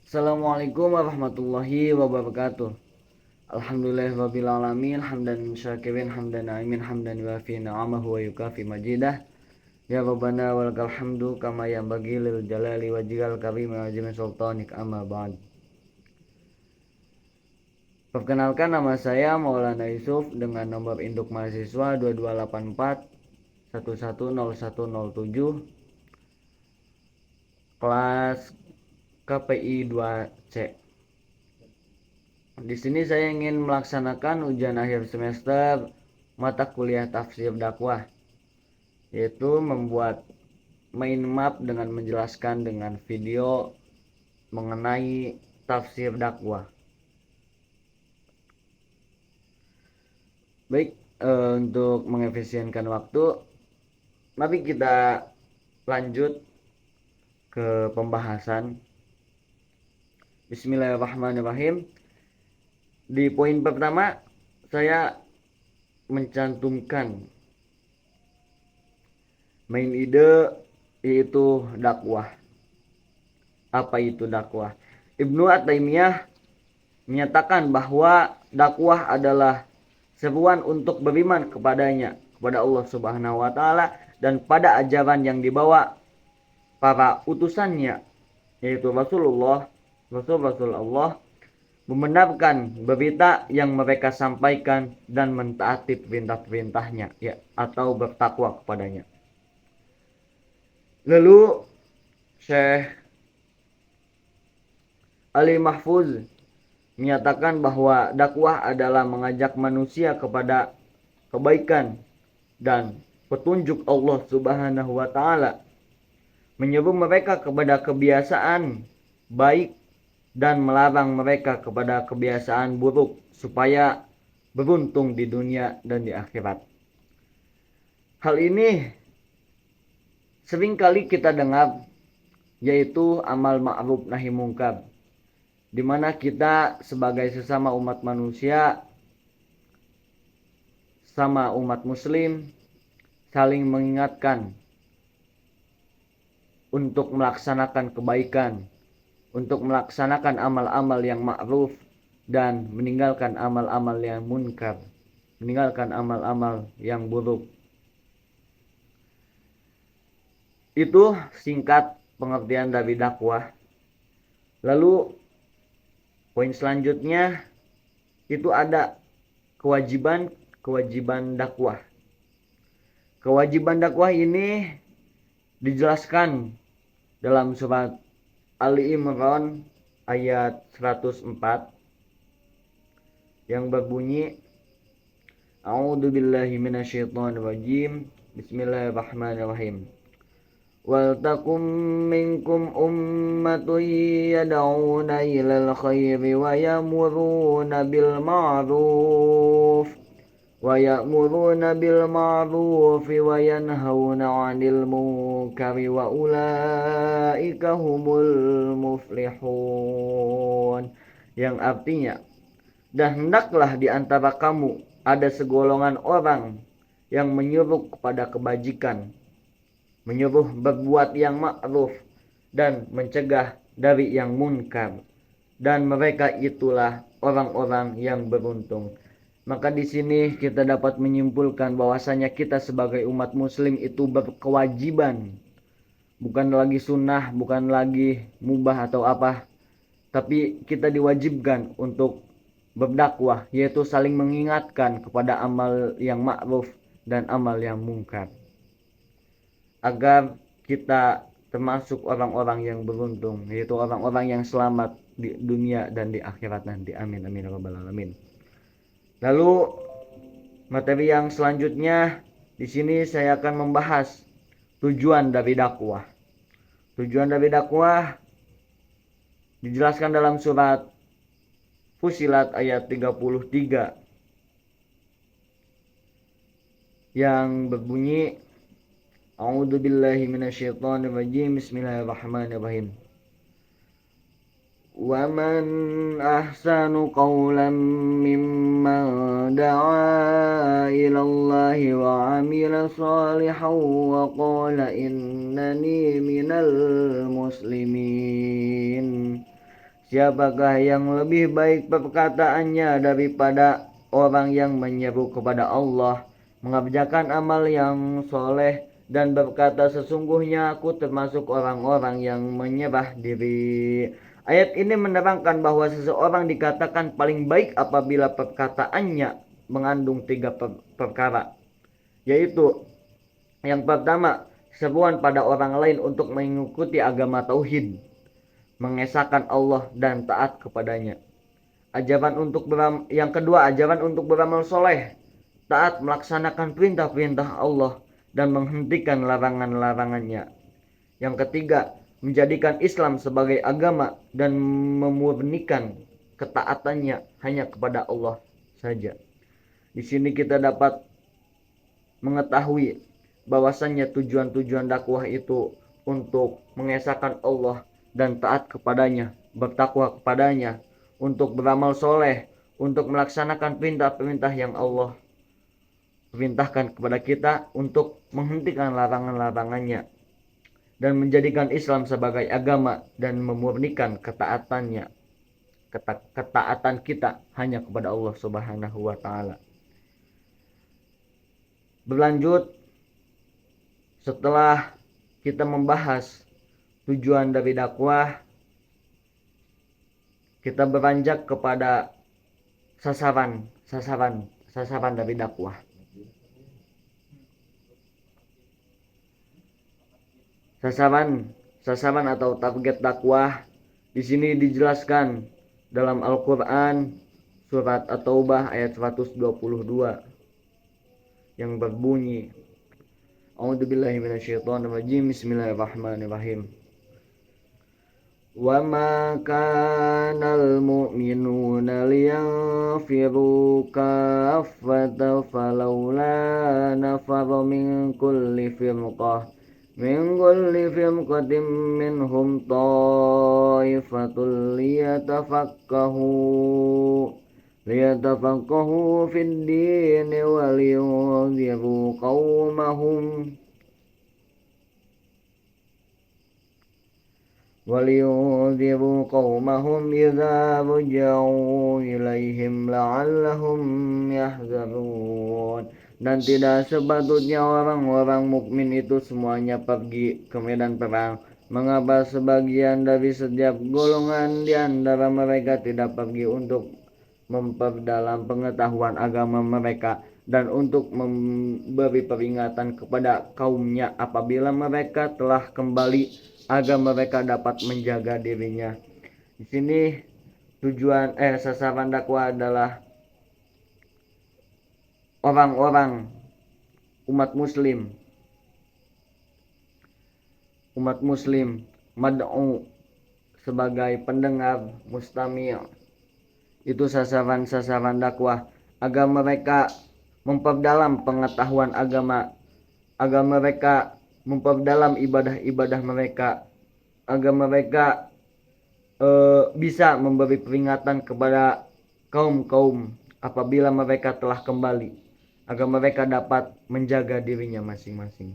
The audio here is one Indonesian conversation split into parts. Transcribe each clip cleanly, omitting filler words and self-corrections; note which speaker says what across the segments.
Speaker 1: Assalamualaikum warahmatullahi wabarakatuh. Alhamdulillahirabbil alamin hamdan syakirin hamdan na'imin hamdan yuafi ni'amahu wa yukafi majidah. Ya Rabbana walakal hamdu kama yanbaghi lil jalali wajhikal karim wa azimi sultanik amma ba'd. Perkenalkan, nama saya Maulana Yusuf dengan nomor induk mahasiswa 2284 110107 kelas KPI 2C. Di sini saya ingin melaksanakan ujian akhir semester mata kuliah tafsir dakwah, yaitu membuat mind map dengan menjelaskan dengan video mengenai tafsir dakwah. Baik, untuk mengefisienkan waktu, mari kita lanjut ke pembahasan. Bismillahirrahmanirrahim. Di poin pertama, saya mencantumkan main ide, yaitu dakwah. Apa itu dakwah? Ibnu At-Taimiyah menyatakan bahwa dakwah adalah seruan untuk beriman kepadanya, kepada Allah Subhanahu wa taala, dan pada ajaran yang dibawa para utusannya, yaitu Rasul Allah, membenarkan berita yang mereka sampaikan dan mentaati perintah-perintahnya, ya, atau bertakwa kepadanya. Lalu Syekh Ali Mahfuz menyatakan bahwa dakwah adalah mengajak manusia kepada kebaikan dan petunjuk Allah Subhanahu wa taala, menyeru mereka kepada kebiasaan baik dan melarang mereka kepada kebiasaan buruk supaya beruntung di dunia dan di akhirat. Hal ini seringkali kita dengar, yaitu amal ma'ruf nahi mungkar, di mana kita sebagai sesama umat manusia, sama umat muslim, saling mengingatkan untuk melaksanakan kebaikan, untuk melaksanakan amal-amal yang ma'ruf dan meninggalkan amal-amal yang munkar, meninggalkan amal-amal yang buruk. Itu singkat pengertian dari dakwah. Lalu poin selanjutnya itu ada kewajiban dakwah. Kewajiban dakwah ini dijelaskan dalam surat Ali Imran ayat 104 yang berbunyi, A'udzubillahi minasyaitonirrajim. Bismillahirrahmanirrahim. Wal takum minkum ummatun yad'una ilal khairi wa ya'muruna bil ma'ruf wa yanhauna 'anil munkari wa ulaika humul muflihun, yang artinya, dan hendaklah di antara kamu ada segolongan orang yang menyuruh kepada kebajikan, menyuruh berbuat yang ma'ruf dan mencegah dari yang munkar, dan mereka itulah orang-orang yang beruntung. Maka di sini kita dapat menyimpulkan bahwasanya kita sebagai umat muslim itu berkewajiban, bukan lagi sunnah, bukan lagi mubah atau apa, tapi kita diwajibkan untuk berdakwah, yaitu saling mengingatkan kepada amal yang ma'ruf dan amal yang mungkar, agar kita termasuk orang-orang yang beruntung, yaitu orang-orang yang selamat di dunia dan di akhirat nanti. Amin amin ya rabbal alamin. Lalu materi yang selanjutnya, di sini saya akan membahas tujuan dari dakwah. Tujuan dari dakwah dijelaskan dalam surat Fusilat ayat 33 yang berbunyi, A'udzubillahi minasyaitonirrajim. Bismillahirrahmanirrahim. Wa man ahsanu qawlan mimman da'a ilallahi wa amila salihan wa qala innani minal muslimin. Siapakah yang lebih baik perkataannya daripada orang yang menyeru kepada Allah, mengerjakan amal yang soleh, dan berkata sesungguhnya aku termasuk orang-orang yang menyerah diri. Ayat ini menerangkan bahwa seseorang dikatakan paling baik apabila perkataannya mengandung tiga perkara, yaitu yang pertama, seruan pada orang lain untuk mengikuti agama tauhid, mengesahkan Allah dan taat kepadanya. Yang kedua, ajaran untuk beramal soleh, taat melaksanakan perintah-perintah Allah dan menghentikan larangan-larangannya. Yang ketiga, menjadikan Islam sebagai agama dan memurnikan ketaatannya hanya kepada Allah saja. Di sini kita dapat mengetahui bahwasannya tujuan-tujuan dakwah itu untuk mengesahkan Allah dan taat kepadanya, bertakwa kepadanya, untuk beramal soleh, untuk melaksanakan perintah-perintah yang Allah perintahkan kepada kita, untuk menghentikan larangan-larangannya, dan menjadikan Islam sebagai agama dan memurnikan ketaatan kita hanya kepada Allah Subhanahu wa taala. Berlanjut, setelah kita membahas tujuan dari dakwah, kita beranjak kepada sasaran dari dakwah. Sasaran atau target dakwah di sini dijelaskan dalam Al-Qur'an surat At-Taubah ayat 122 yang berbunyi, A'udzubillahi minasyaitonirrajim. Bismillahirrahmanirrahim. Wa ma kanal mu'minuna liyanfiru kaffatan falawla nafara min kulli firqatin minhum ta'ifatul liyatafaqahu fid din waliyunziru qaumahum idza ruja'u ilaihim la'allahum yahzarun. Dan tidak sepatutnya orang-orang mukmin itu semuanya pergi ke medan perang. Mengapa sebagian dari setiap golongan di antara mereka tidak pergi untuk memperdalam pengetahuan agama mereka dan untuk memberi peringatan kepada kaumnya apabila mereka telah kembali agar mereka dapat menjaga dirinya. Di sini sasaran dakwah adalah orang-orang umat muslim mad'u sebagai pendengar, mustami'. Itu sasaran dakwah agar mereka memperdalam pengetahuan agama, agar mereka memperdalam ibadah-ibadah mereka, agar mereka bisa memberi peringatan kepada kaum-kaum apabila mereka telah kembali, agar mereka dapat menjaga dirinya masing-masing.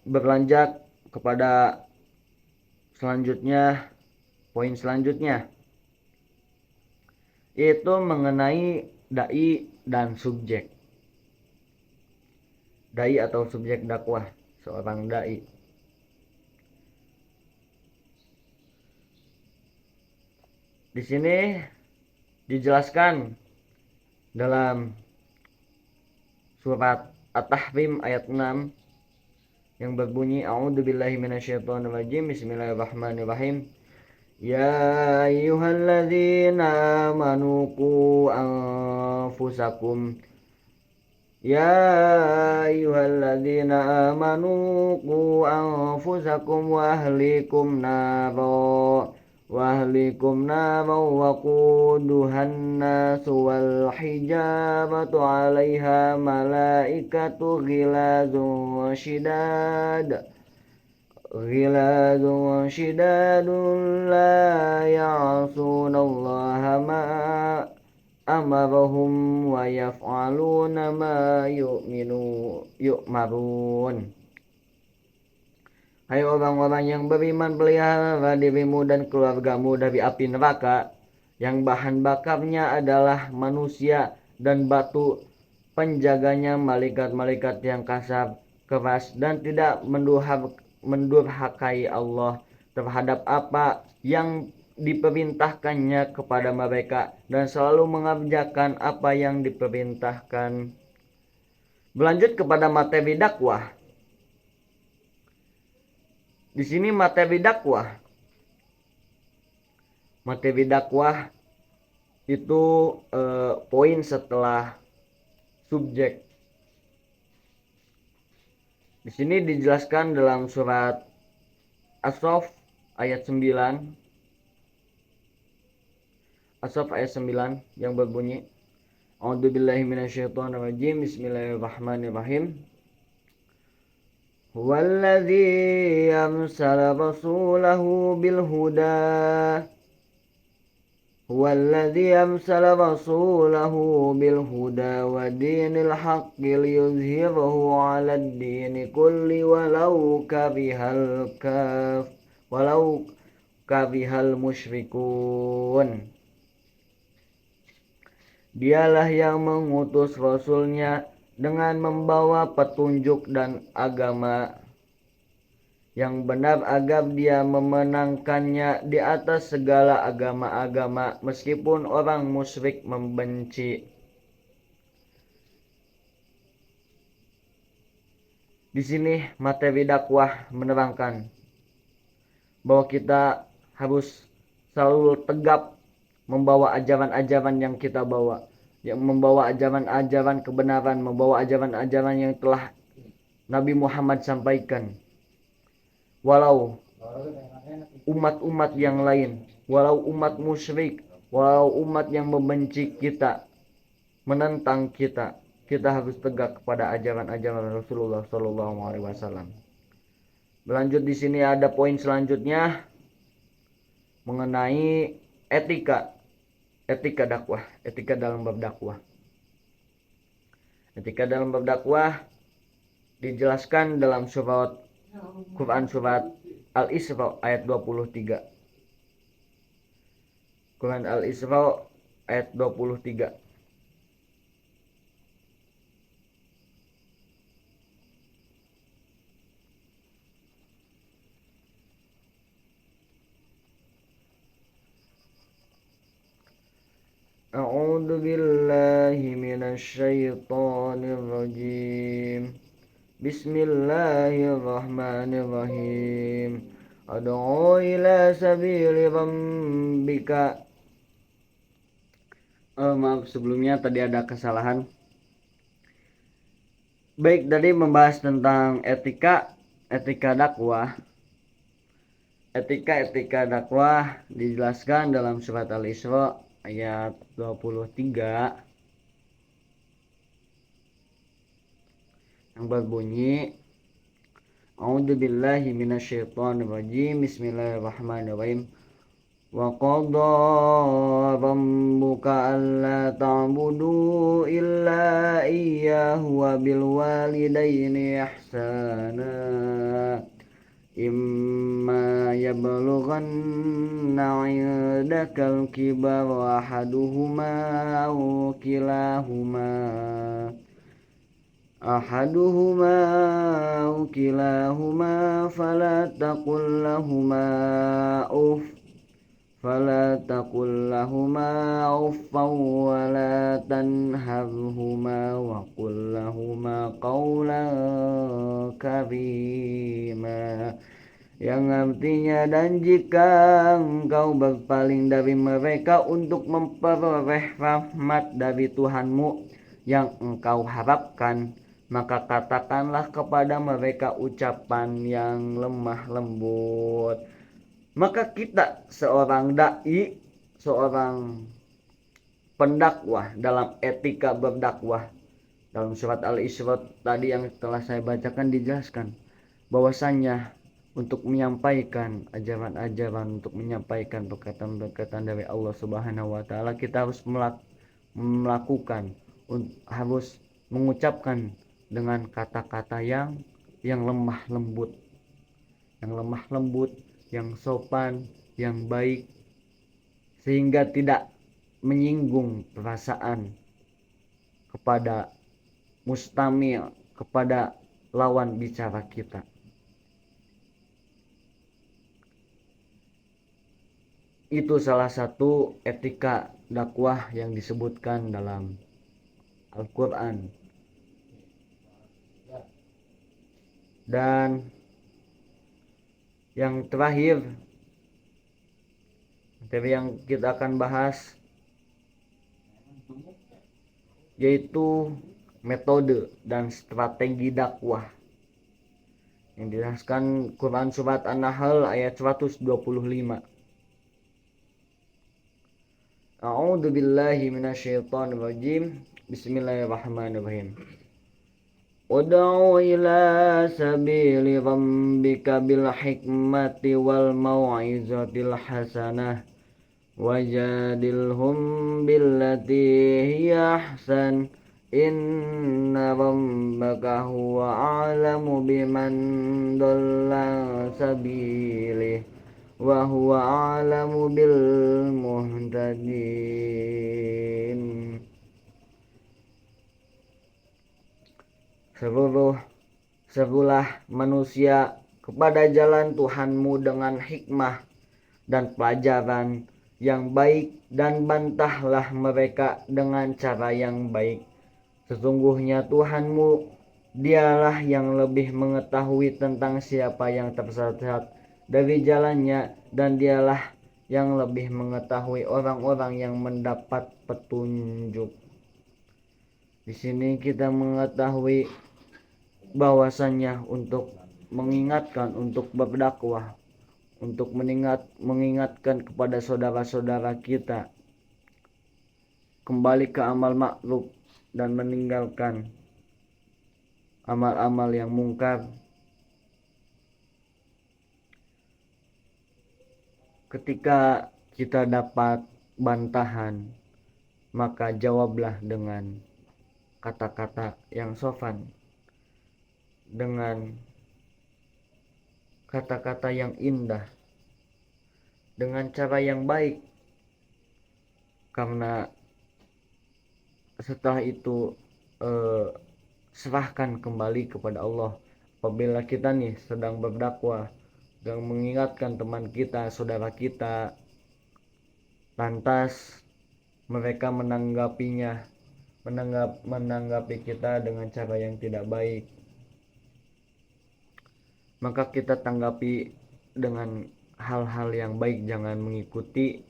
Speaker 1: Berlanjut kepada poin selanjutnya, yaitu mengenai dai dan subjek. Dai atau subjek dakwah, seorang dai. Di sini dijelaskan dalam surat At-Tahrim ayat 6 yang berbunyi, A'udzubillahi minasyaitonirrajim. Bismillahirrahmanirrahim. Ya ayyuhalladzina amanu qu anfusakum wa ahlikum naro waquduhan nasu wal hijabatu 'alaiha malaikatu ghilazun shidadun la ya'sunallaha ma amarahum wa yaf'aluna ma yu'marun. Hai orang-orang yang beriman, pelihara dirimu dan keluargamu dari api neraka yang bahan bakarnya adalah manusia dan batu penjaganya malaikat-malaikat yang kasar, keras dan tidak mendurhakai Allah terhadap apa yang diperintahkannya kepada mereka dan selalu mengerjakan apa yang diperintahkan. Berlanjut kepada materi dakwah. Di sini materi dakwah. Materi dakwah itu poin setelah subjek. Di sini dijelaskan dalam surat As-Saff ayat 9. As-Saff ayat 9 yang berbunyi, A'udzubillahi minasyaitonirrajim. Bismillahirrahmanirrahim. Huwallazi arsala rasulahu bil huda wa dinil haqqi liyuzhirahu 'alad dini kulli walau karihal musyrikun. Dialah yang mengutus Rasulnya dengan membawa petunjuk dan agama yang benar agar dia memenangkannya di atas segala agama-agama meskipun orang musyrik membenci. Di sini materi dakwah menerangkan bahwa kita harus selalu tegap membawa ajaran-ajaran yang kita bawa, yang membawa ajaran-ajaran kebenaran, membawa ajaran-ajaran yang telah Nabi Muhammad sampaikan. Walau umat-umat yang lain, walau umat musyrik, walau umat yang membenci kita, menentang kita, kita harus tegak kepada ajaran-ajaran Rasulullah SAW. Berlanjut di sini ada poin selanjutnya mengenai etika dakwah, etika dalam bab dakwah. Etika dalam bab dakwah dijelaskan dalam Quran surat Al-Isra ayat 23. Quran Al-Isra ayat 23. A'udzu billahi minasyaitonir rajim. Bismillahirrahmanirrahim. Ad'u ila sabili rabbika. Maaf sebelumnya tadi ada kesalahan. Baik, tadi membahas tentang etika dakwah. Etika dakwah dijelaskan dalam surat Al-Isra ayat 23 yang berbunyi, A'udzubillahi minasyaitonirrajim. Bismillahirrahmanirrahim. Wa qadha rabbuka alla ta'budu illa iyyahu wa bil walidayni ihsana. Imma yablughanna 'indakal kibara ahaduhuma aw kilahuma fala taqul lahuma uffan wa la tanharhuma wa qul lahuma qawlan karima, yang artinya, dan jika engkau berpaling dari mereka untuk memperoleh rahmat dari Tuhanmu yang engkau harapkan, maka katakanlah kepada mereka ucapan yang lemah lembut. Maka kita seorang dai, seorang pendakwah dalam etika berdakwah, dalam surat Al-Isra tadi yang telah saya bacakan dijelaskan bahwasannya untuk menyampaikan ajaran-ajaran, untuk menyampaikan perkataan-perkataan dari Allah Subhanahu wa taala, kita harus melakukan, harus mengucapkan dengan kata-kata yang lemah lembut, yang lemah lembut, yang sopan, yang baik, sehingga tidak menyinggung perasaan kepada mustamil, kepada lawan bicara kita. Itu salah satu etika dakwah yang disebutkan dalam Al-Quran. Dan yang terakhir, materi yang kita akan bahas yaitu metode dan strategi dakwah yang dijelaskan Quran surat An-Nahl ayat 125. A'udzu billahi minasyaitonir rajim. Bismillahirrahmanirrahim. Ud'u ila sabili rabbika bil hikmati wal mau'izatil hasanah wajadilhum billati hiya ahsan inna rabbaka huwa a'lamu biman dhalla sabilih wa huwa a'lamu bil muhtadin. Serulah manusia kepada jalan Tuhanmu dengan hikmah dan pelajaran yang baik, dan bantahlah mereka dengan cara yang baik. Sesungguhnya Tuhanmu, dialah yang lebih mengetahui tentang siapa yang tersesat dari jalannya, dan dialah yang lebih mengetahui orang-orang yang mendapat petunjuk. Di sini kita mengetahui bahwasannya untuk mengingatkan, untuk berdakwah, untuk mengingatkan kepada saudara-saudara kita kembali ke amal ma'ruf dan meninggalkan amal-amal yang mungkar. Ketika kita dapat bantahan, maka jawablah dengan kata-kata yang sopan, dengan kata-kata yang indah, dengan cara yang baik. Karena setelah itu serahkan kembali kepada Allah. Apabila kita nih sedang berdakwah dan mengingatkan teman kita, saudara kita, lantas mereka menanggapi kita dengan cara yang tidak baik, maka kita tanggapi dengan hal-hal yang baik, jangan mengikuti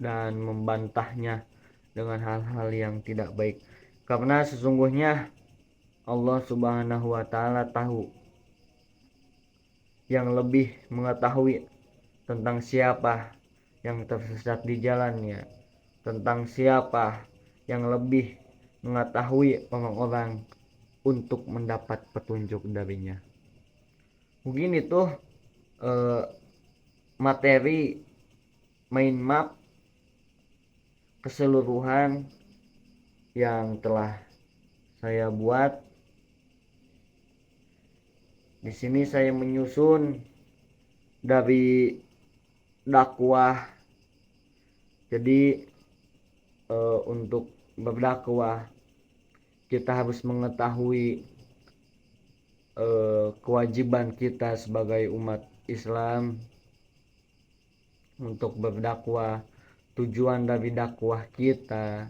Speaker 1: dan membantahnya dengan hal-hal yang tidak baik. Karena sesungguhnya Allah Subhanahu wa taala tahu, yang lebih mengetahui tentang siapa yang tersesat di jalannya, tentang siapa yang lebih mengetahui orang-orang untuk mendapat petunjuk darinya. Mungkin itu materi mind map keseluruhan yang telah saya buat. Di sini saya menyusun dari dakwah. Jadi untuk berdakwah kita harus mengetahui kewajiban kita sebagai umat Islam untuk berdakwah. Tujuan dari dakwah kita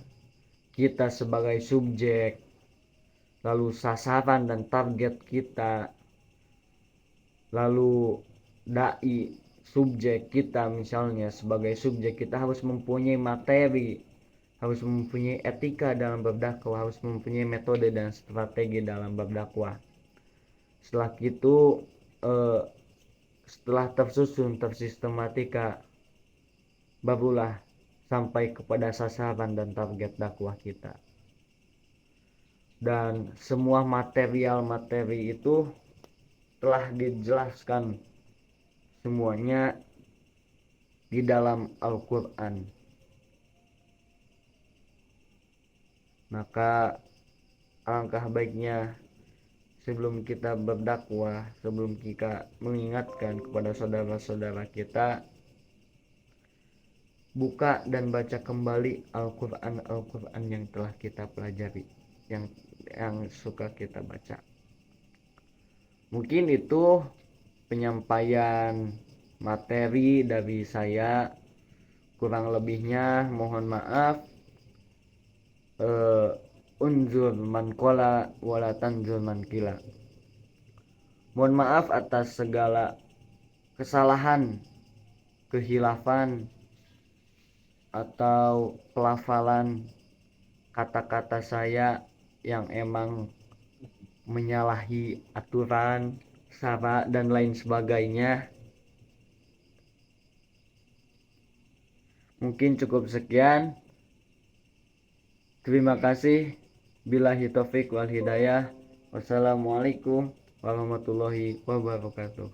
Speaker 1: sebagai subjek, lalu sasaran dan target kita, lalu dai subjek kita. Misalnya sebagai subjek kita harus mempunyai materi, harus mempunyai etika dalam berdakwah, harus mempunyai metode dan strategi dalam berdakwah. Setelah itu setelah tersistematika, barulah sampai kepada sasaran dan target dakwah kita. Dan semua materi itu telah dijelaskan semuanya di dalam Al-Quran. Maka alangkah baiknya sebelum kita berdakwah, sebelum kita mengingatkan kepada saudara-saudara kita, buka dan baca kembali Al-Quran yang telah kita pelajari, yang suka kita baca. Mungkin itu penyampaian materi dari saya, kurang lebihnya mohon maaf. Unzur man qala wala tanzur man qila. Mohon maaf atas segala kesalahan, kehilafan atau pelafalan kata-kata saya yang emang menyalahi aturan, syarat dan lain sebagainya. Mungkin cukup sekian. Terima kasih. Billahi taufik wal hidayah. Wassalamualaikum warahmatullahi wabarakatuh.